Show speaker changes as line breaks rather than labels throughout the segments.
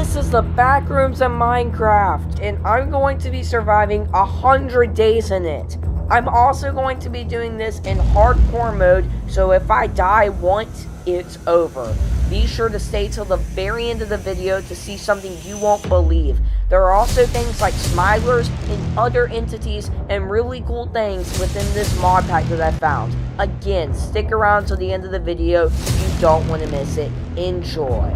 This is the Backrooms of Minecraft, and I'm going to be surviving 100 days in it. I'm also going to be doing this in hardcore mode, so if I die once, it's over. Be sure to stay till the very end of the video to see something you won't believe. There are also things like smilers and other entities and really cool things within this mod pack that I found. Again, stick around till the end of the video. You don't want to miss it. Enjoy.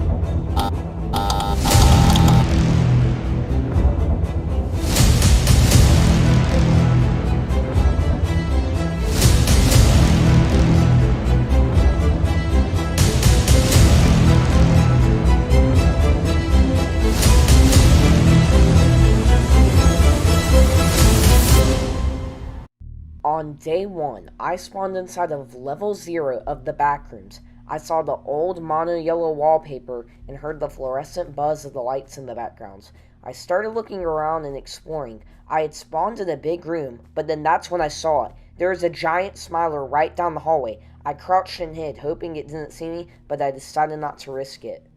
On day 1, I spawned inside of level 0 of the Backrooms. I saw the old mono-yellow wallpaper and heard the fluorescent buzz of the lights in the backgrounds. I started looking around and exploring. I had spawned in a big room, but then that's when I saw it. There was a giant smiler right down the hallway. I crouched and hid, hoping it didn't see me, but I decided not to risk it.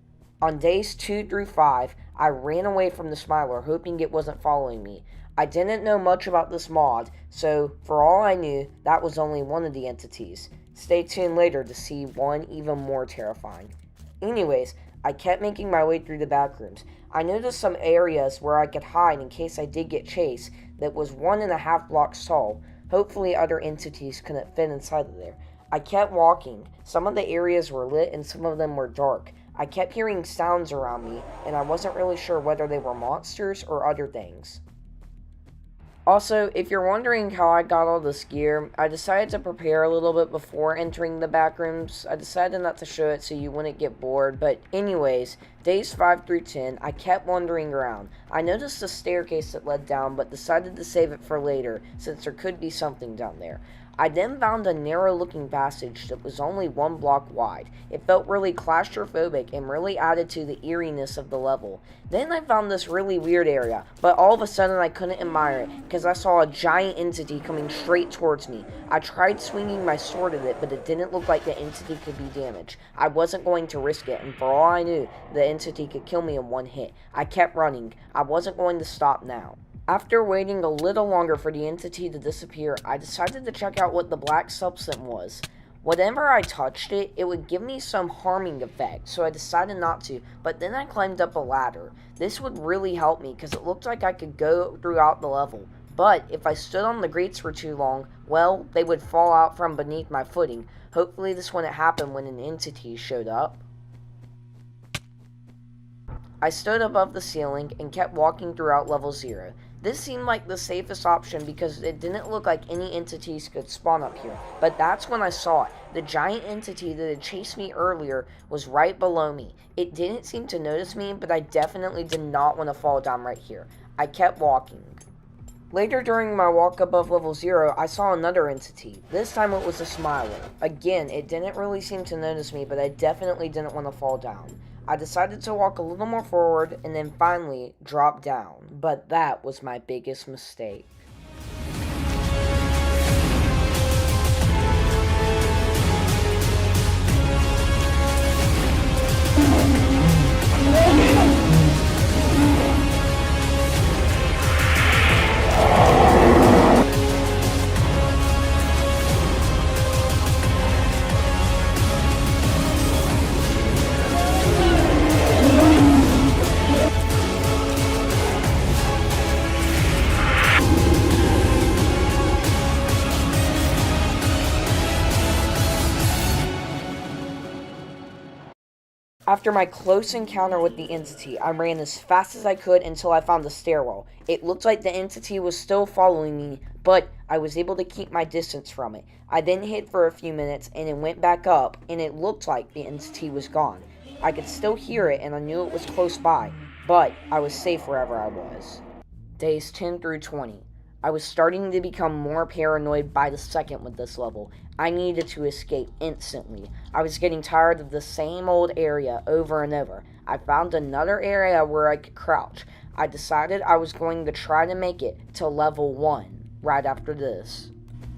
On days 2 through 5, I ran away from the smiler, hoping it wasn't following me. I didn't know much about this mod, so for all I knew, that was only one of the entities. Stay tuned later to see one even more terrifying. Anyways, I kept making my way through the backrooms. I noticed some areas where I could hide in case I did get chased that was 1.5 blocks tall. Hopefully other entities couldn't fit inside of there. I kept walking. Some of the areas were lit and some of them were dark. I kept hearing sounds around me, and I wasn't really sure whether they were monsters or other things. Also, if you're wondering how I got all this gear, I decided to prepare a little bit before entering the backrooms. I decided not to show it so you wouldn't get bored, but anyways, days 5 through 10, I kept wandering around. I noticed a staircase that led down, but decided to save it for later, since there could be something down there. I then found a narrow-looking passage that was only 1 block wide. It felt really claustrophobic and really added to the eeriness of the level. Then I found this really weird area, but all of a sudden I couldn't admire it because I saw a giant entity coming straight towards me. I tried swinging my sword at it, but it didn't look like the entity could be damaged. I wasn't going to risk it, and for all I knew, the entity could kill me in 1 hit. I kept running. I wasn't going to stop now. After waiting a little longer for the entity to disappear, I decided to check out what the black substance was. Whenever I touched it, it would give me some harming effect, so I decided not to, but then I climbed up a ladder. This would really help me because it looked like I could go throughout the level. But if I stood on the grates for too long, well, they would fall out from beneath my footing. Hopefully this wouldn't happen when an entity showed up. I stood above the ceiling and kept walking throughout level 0. This seemed like the safest option because it didn't look like any entities could spawn up here. But that's when I saw it. The giant entity that had chased me earlier was right below me. It didn't seem to notice me, but I definitely did not want to fall down right here. I kept walking. Later during my walk above level 0, I saw another entity. This time it was a smiler. Again, it didn't really seem to notice me, but I definitely didn't want to fall down. I decided to walk a little more forward and then finally drop down, but that was my biggest mistake. After my close encounter with the entity, I ran as fast as I could until I found the stairwell. It looked like the entity was still following me, but I was able to keep my distance from it. I then hid for a few minutes and then went back up, and it looked like the entity was gone. I could still hear it and I knew it was close by, but I was safe wherever I was. Days 10 through 20. I was starting to become more paranoid by the second with this level. I needed to escape instantly. I was getting tired of the same old area over and over. I found another area where I could crouch. I decided I was going to try to make it to level 1 right after this.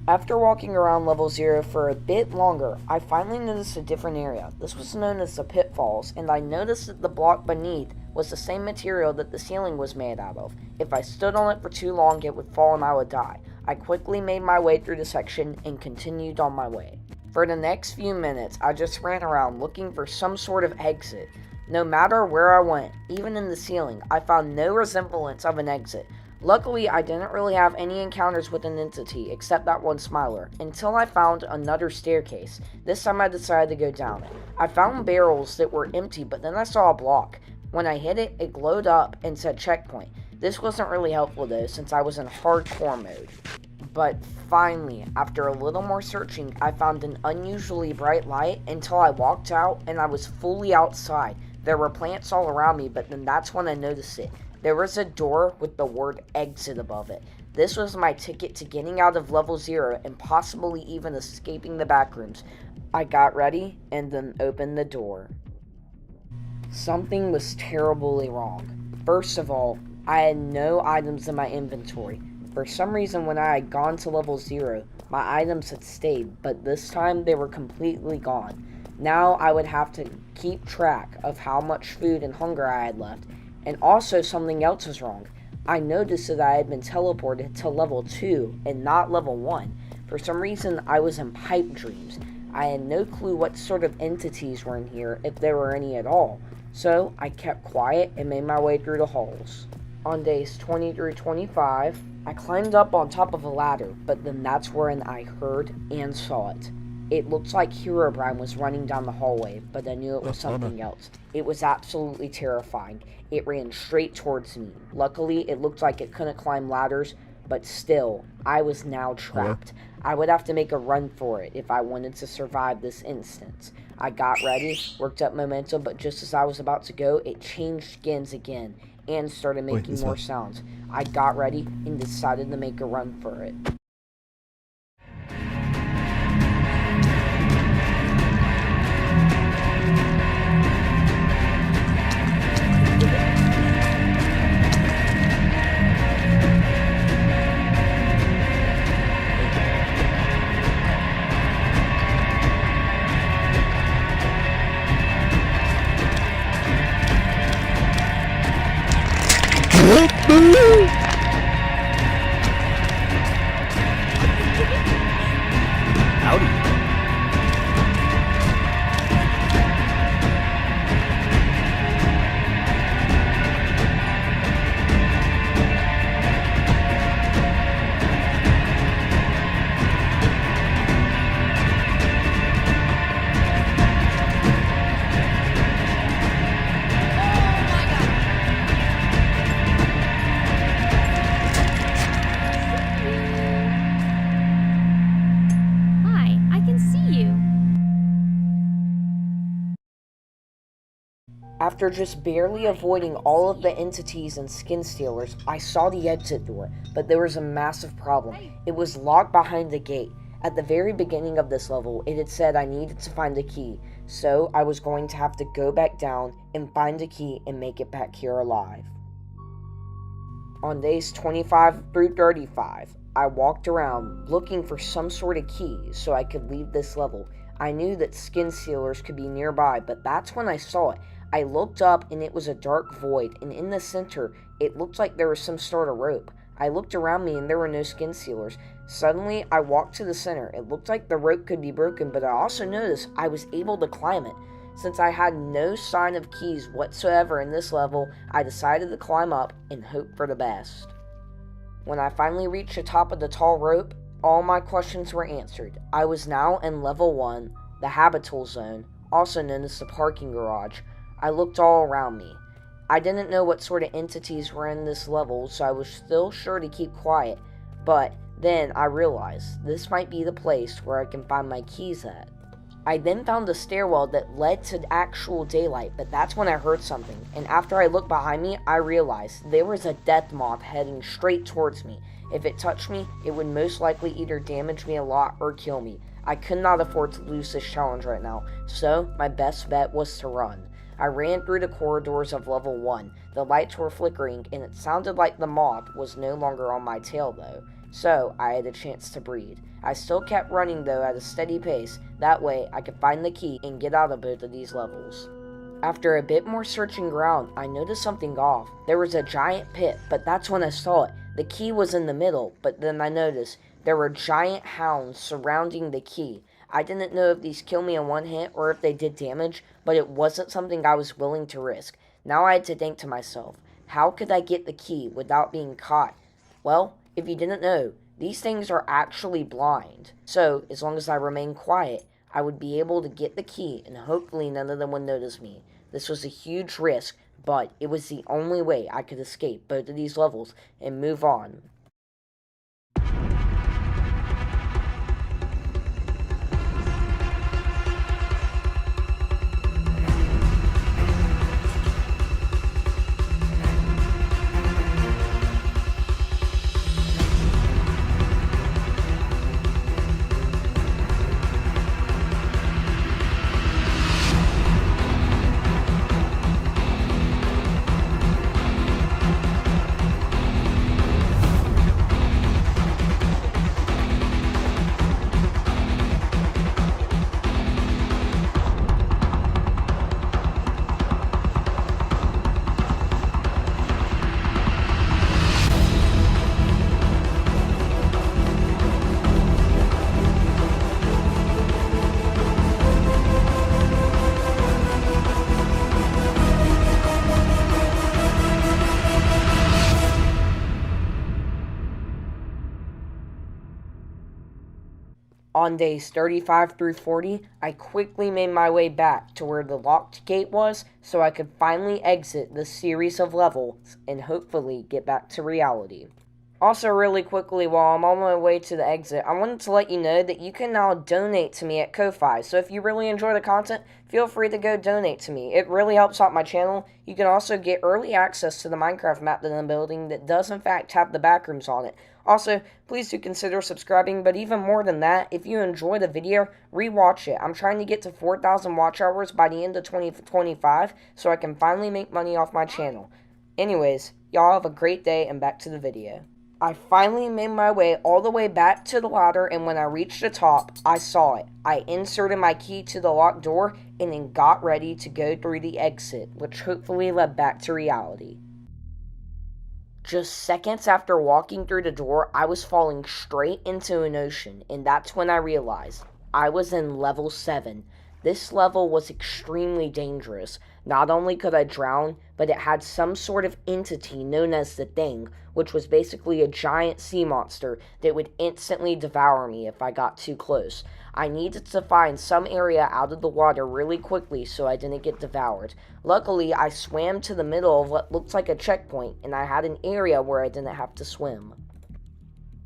After walking around level 0 for a bit longer, I finally noticed a different area. This was known as the pitfalls, and I noticed that the block beneath was the same material that the ceiling was made out of. If I stood on it for too long, it would fall and I would die. I quickly made my way through the section and continued on my way. For the next few minutes, I just ran around looking for some sort of exit. No matter where I went, even in the ceiling, I found no resemblance of an exit. Luckily, I didn't really have any encounters with an entity except that one smiler, until I found another staircase. This time I decided to go down it. I found barrels that were empty, but then I saw a block. When I hit it, it glowed up and said checkpoint. This wasn't really helpful though, since I was in hardcore mode. But finally, after a little more searching, I found an unusually bright light until I walked out and I was fully outside. There were plants all around me, but then that's when I noticed it. There was a door with the word exit above it. This was my ticket to getting out of level 0 and possibly even escaping the backrooms. I got ready and then opened the door. Something was terribly wrong. First of all, I had no items in my inventory. For some reason, when I had gone to level 0, my items had stayed, but this time they were completely gone. Now I would have to keep track of how much food and hunger I had left. And also something else was wrong. I noticed that I had been teleported to level 2 and not level 1. For some reason, I was in pipe dreams. I had no clue what sort of entities were in here, if there were any at all. So I kept quiet and made my way through the halls. On days 20 through 25, I climbed up on top of a ladder, but then that's when I heard and saw it. It looked like Herobrine was running down the hallway, but I knew it was something else. It was absolutely terrifying. It ran straight towards me. Luckily, it looked like it couldn't climb ladders, but still, I was now trapped. I would have to make a run for it if I wanted to survive this instance. I got ready, worked up momentum, but just as I was about to go, it changed skins again and started making more sounds. I got ready and decided to make a run for it.
Howdy.
After just barely avoiding all of the entities and Skinstealers, I saw the exit door, but there was a massive problem. It was locked behind the gate. At the very beginning of this level, it had said I needed to find a key, so I was going to have to go back down and find a key and make it back here alive. On days 25 through 35, I walked around looking for some sort of key so I could leave this level. I knew that Skinstealers could be nearby, but that's when I saw it. I looked up and it was a dark void, and in the center, it looked like there was some sort of rope. I looked around me and there were no Skinstealers. Suddenly, I walked to the center. It looked like the rope could be broken, but I also noticed I was able to climb it. Since I had no sign of keys whatsoever in this level, I decided to climb up and hope for the best. When I finally reached the top of the tall rope, all my questions were answered. I was now in level 1, the Habitable Zone, also known as the parking garage. I looked all around me. I didn't know what sort of entities were in this level, so I was still sure to keep quiet. But then I realized this might be the place where I can find my keys at. I then found a stairwell that led to actual daylight, but that's when I heard something. And after I looked behind me, I realized there was a death moth heading straight towards me. If it touched me, it would most likely either damage me a lot or kill me. I could not afford to lose this challenge right now, so my best bet was to run. I ran through the corridors of level 1. The lights were flickering, and it sounded like the moth was no longer on my tail though, so I had a chance to breathe. I still kept running though at a steady pace, that way I could find the key and get out of both of these levels. After a bit more searching around, I noticed something off. There was a giant pit, but that's when I saw it. The key was in the middle, but then I noticed there were giant hounds surrounding the key. I didn't know if these killed me in one hit or if they did damage, but it wasn't something I was willing to risk. Now I had to think to myself, how could I get the key without being caught? Well, if you didn't know, these things are actually blind. So, as long as I remained quiet, I would be able to get the key and hopefully none of them would notice me. This was a huge risk, but it was the only way I could escape both of these levels and move on. On days 35 through 40, I quickly made my way back to where the locked gate was so I could finally exit the series of levels and hopefully get back to reality. Also, really quickly, while I'm on my way to the exit, I wanted to let you know that you can now donate to me at Ko-Fi. So if you really enjoy the content, feel free to go donate to me. It really helps out my channel. You can also get early access to the Minecraft map that I'm building that does in fact have the Backrooms on it. Also, please do consider subscribing, but even more than that, if you enjoy the video, rewatch it. I'm trying to get to 4,000 watch hours by the end of 2025 so I can finally make money off my channel. Anyways, y'all have a great day and back to the video. I finally made my way all the way back to the ladder, and when I reached the top, I saw it. I inserted my key to the locked door and then got ready to go through the exit, which hopefully led back to reality. Just seconds after walking through the door, I was falling straight into an ocean, and that's when I realized I was in level 7. This level was extremely dangerous. Not only could I drown, but it had some sort of entity known as the Thing, which was basically a giant sea monster that would instantly devour me if I got too close. I needed to find some area out of the water really quickly so I didn't get devoured. Luckily, I swam to the middle of what looked like a checkpoint, and I had an area where I didn't have to swim.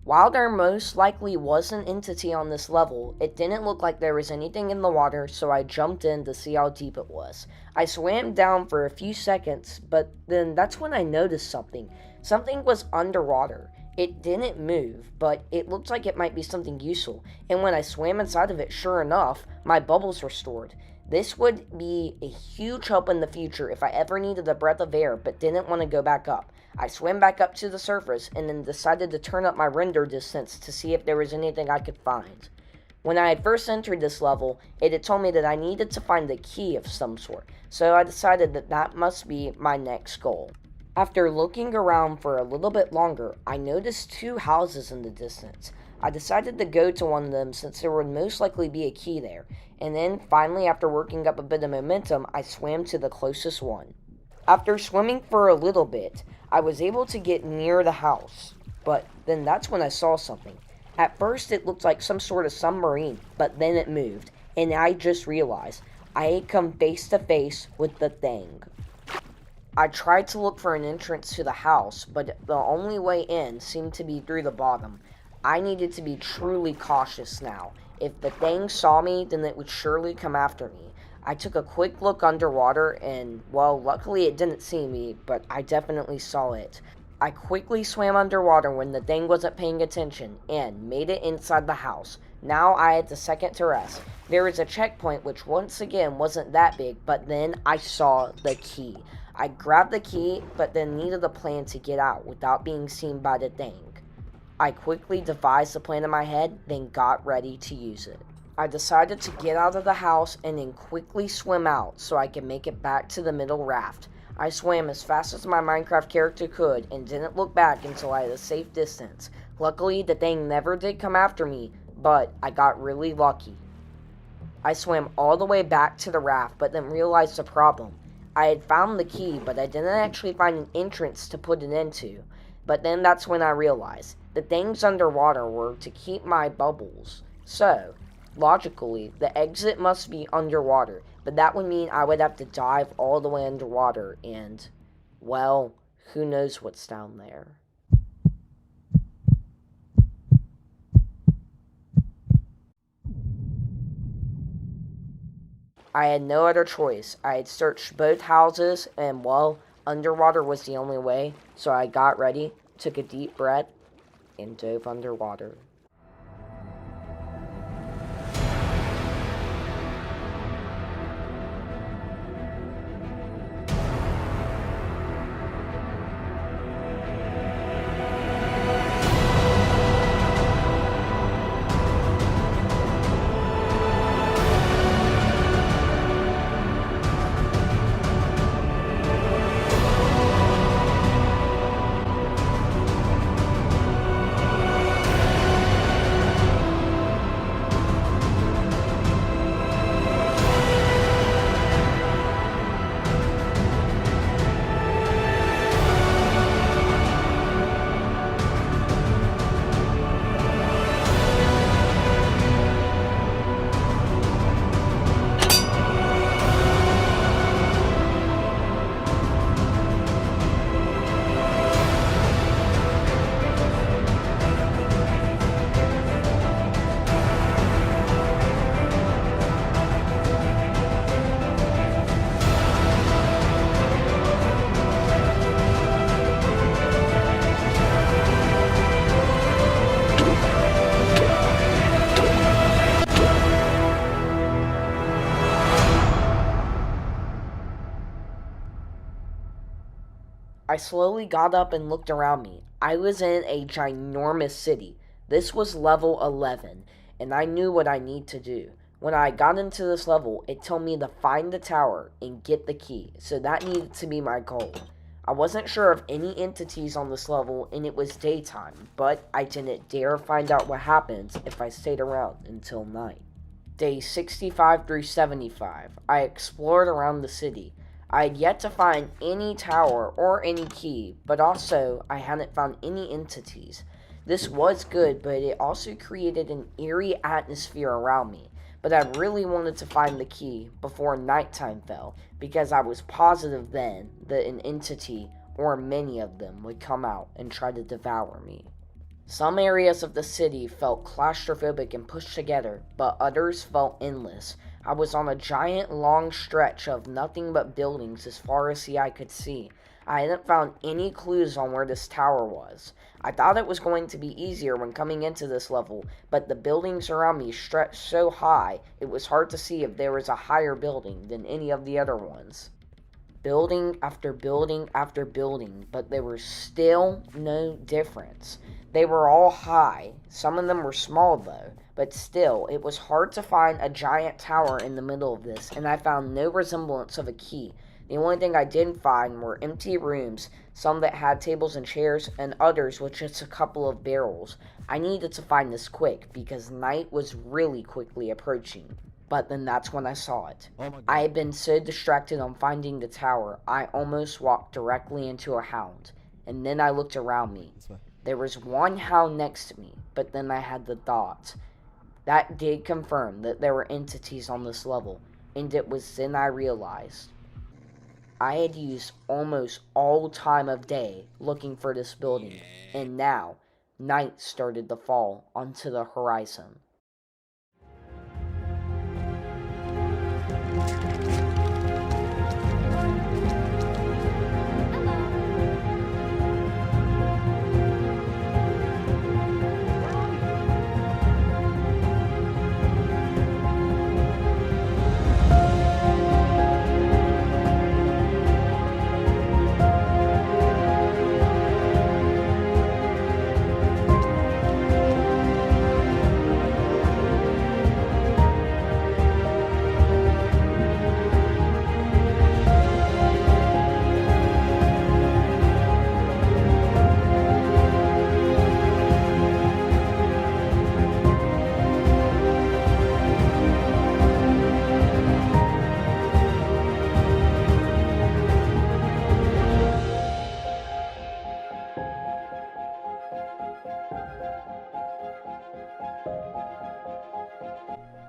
While there most likely was an entity on this level, it didn't look like there was anything in the water, so I jumped in to see how deep it was. I swam down for a few seconds, but then that's when I noticed something. Something was underwater. It didn't move, but it looked like it might be something useful, and when I swam inside of it, sure enough, my bubbles were stored. This would be a huge help in the future if I ever needed a breath of air but didn't want to go back up. I swam back up to the surface and then decided to turn up my render distance to see if there was anything I could find. When I had first entered this level, it had told me that I needed to find a key of some sort, so I decided that that must be my next goal. After looking around for a little bit longer, I noticed 2 houses in the distance. I decided to go to one of them since there would most likely be a key there, and then finally, after working up a bit of momentum, I swam to the closest one. After swimming for a little bit, I was able to get near the house, but then that's when I saw something. At first it looked like some sort of submarine, but then it moved, and I just realized I had come face to face with the Thing. I tried to look for an entrance to the house, but the only way in seemed to be through the bottom. I needed to be truly cautious now. If the Thing saw me, then it would surely come after me. I took a quick look underwater and, well, luckily it didn't see me, but I definitely saw it. I quickly swam underwater when the Thing wasn't paying attention and made it inside the house. Now I had the second to rest. There was a checkpoint which once again wasn't that big, but then I saw the key. I grabbed the key, but then needed a plan to get out without being seen by the Thing. I quickly devised a plan in my head, then got ready to use it. I decided to get out of the house and then quickly swim out so I could make it back to the middle raft. I swam as fast as my Minecraft character could and didn't look back until I had a safe distance. Luckily, the thing never did come after me, but I got really lucky. I swam all the way back to the raft, but then realized the problem. I had found the key, but I didn't actually find an entrance to put it into. But then that's when I realized the things underwater were to keep my bubbles. So, logically, the exit must be underwater, but that would mean I would have to dive all the way underwater and, well, who knows what's down there. I had no other choice. I had searched both houses and, well, underwater was the only way, so I got ready, took a deep breath, and dove underwater. I slowly got up and looked around me. I was in a ginormous city. This was level 11, and I knew what I need to do. When I got into this level, it told me to find the tower and get the key, so that needed to be my goal. I wasn't sure of any entities on this level, and it was daytime, but I didn't dare find out what happens if I stayed around until night. Days 65 through 75, I explored around the city. I had yet to find any tower or any key, but also I hadn't found any entities. This was good, but it also created an eerie atmosphere around me. But I really wanted to find the key before nighttime fell, because I was positive then that an entity, or many of them, would come out and try to devour me. Some areas of the city felt claustrophobic and pushed together, but others felt endless. I was on a giant long stretch of nothing but buildings as far as the eye could see. I hadn't found any clues on where this tower was. I thought it was going to be easier when coming into this level, but the buildings around me stretched so high, it was hard to see if there was a higher building than any of the other ones. Building after building after building, but there was still no difference. They were all high. Some of them were small though, but still, it was hard to find a giant tower in the middle of this, and I found no resemblance of a key. The only thing I didn't find were empty rooms, some that had tables and chairs, and others with just a couple of barrels. I needed to find this quick, because night was really quickly approaching. But then that's when I saw it. I had been so distracted on finding the tower, I almost walked directly into a hound. And then I looked around me. There was one hound next to me, but then I had the thought. That did confirm that there were entities on this level, and it was then I realized. I had used almost all time of day looking for this building, and now, night started to fall onto the horizon.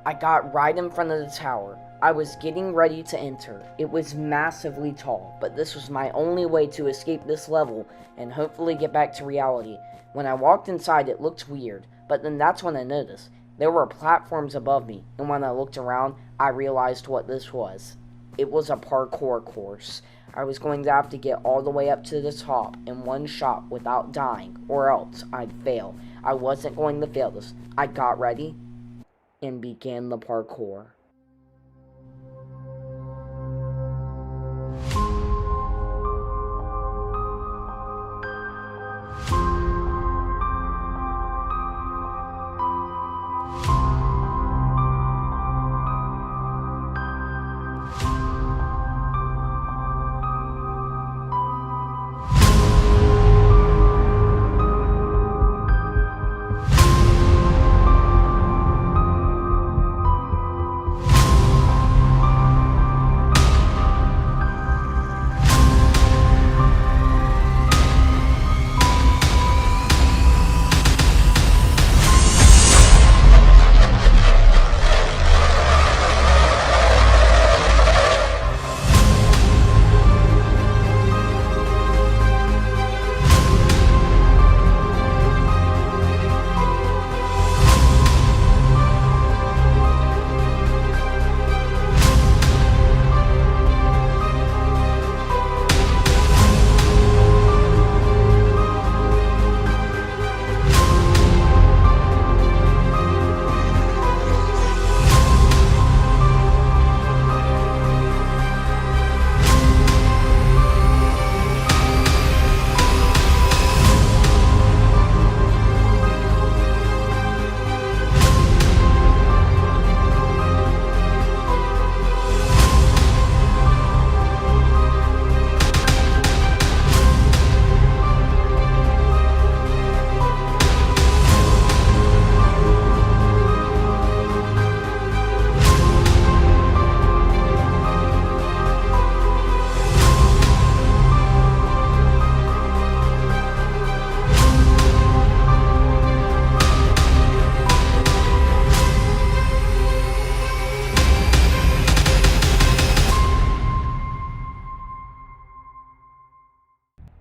I got right in front of the tower. I was getting ready to enter. It was massively tall, but this was my only way to escape this level and hopefully get back to reality. When I walked inside, it looked weird, but then that's when I noticed. There were platforms above me, and when I looked around, I realized what this was. It was a parkour course. I was going to have to get all the way up to the top in one shot without dying, or else I'd fail. I wasn't going to fail this. I got ready and began the parkour.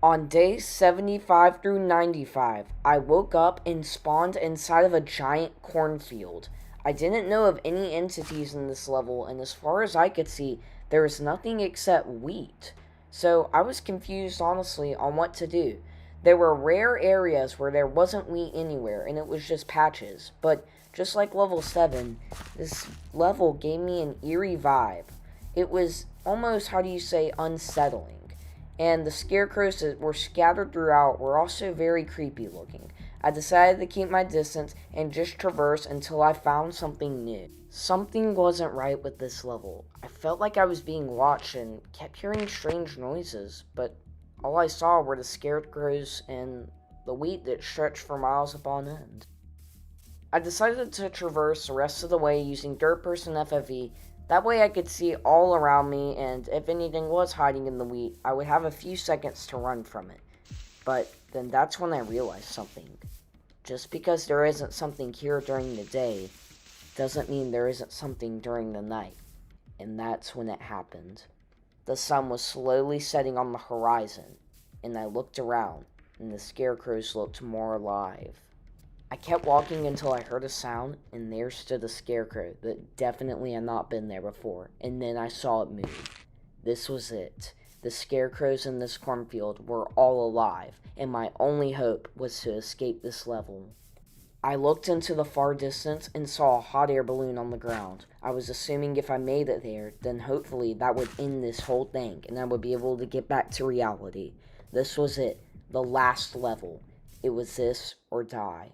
On days 75 through 95, I woke up and spawned inside of a giant cornfield. I didn't know of any entities in this level, and as far as I could see, there was nothing except wheat. So I was confused, honestly, on what to do. There were rare areas where there wasn't wheat anywhere, and it was just patches. But just like level 7, this level gave me an eerie vibe. It was almost, how do you say, unsettling. And the scarecrows that were scattered throughout were also very creepy looking. I decided to keep my distance and just traverse until I found something new. Something wasn't right with this level. I felt like I was being watched and kept hearing strange noises, but all I saw were the scarecrows and the wheat that stretched for miles upon end. I decided to traverse the rest of the way using third person FFE. That way I could see all around me, and if anything was hiding in the wheat, I would have a few seconds to run from it. But then that's when I realized something. Just because there isn't something here during the day, doesn't mean there isn't something during the night. And that's when it happened. The sun was slowly setting on the horizon, and I looked around, and the scarecrows looked more alive. I kept walking until I heard a sound, and there stood a scarecrow that definitely had not been there before, and then I saw it move. This was it. The scarecrows in this cornfield were all alive, and my only hope was to escape this level. I looked into the far distance and saw a hot air balloon on the ground. I was assuming if I made it there, then hopefully that would end this whole thing, and I would be able to get back to reality. This was it. The last level. It was this or die.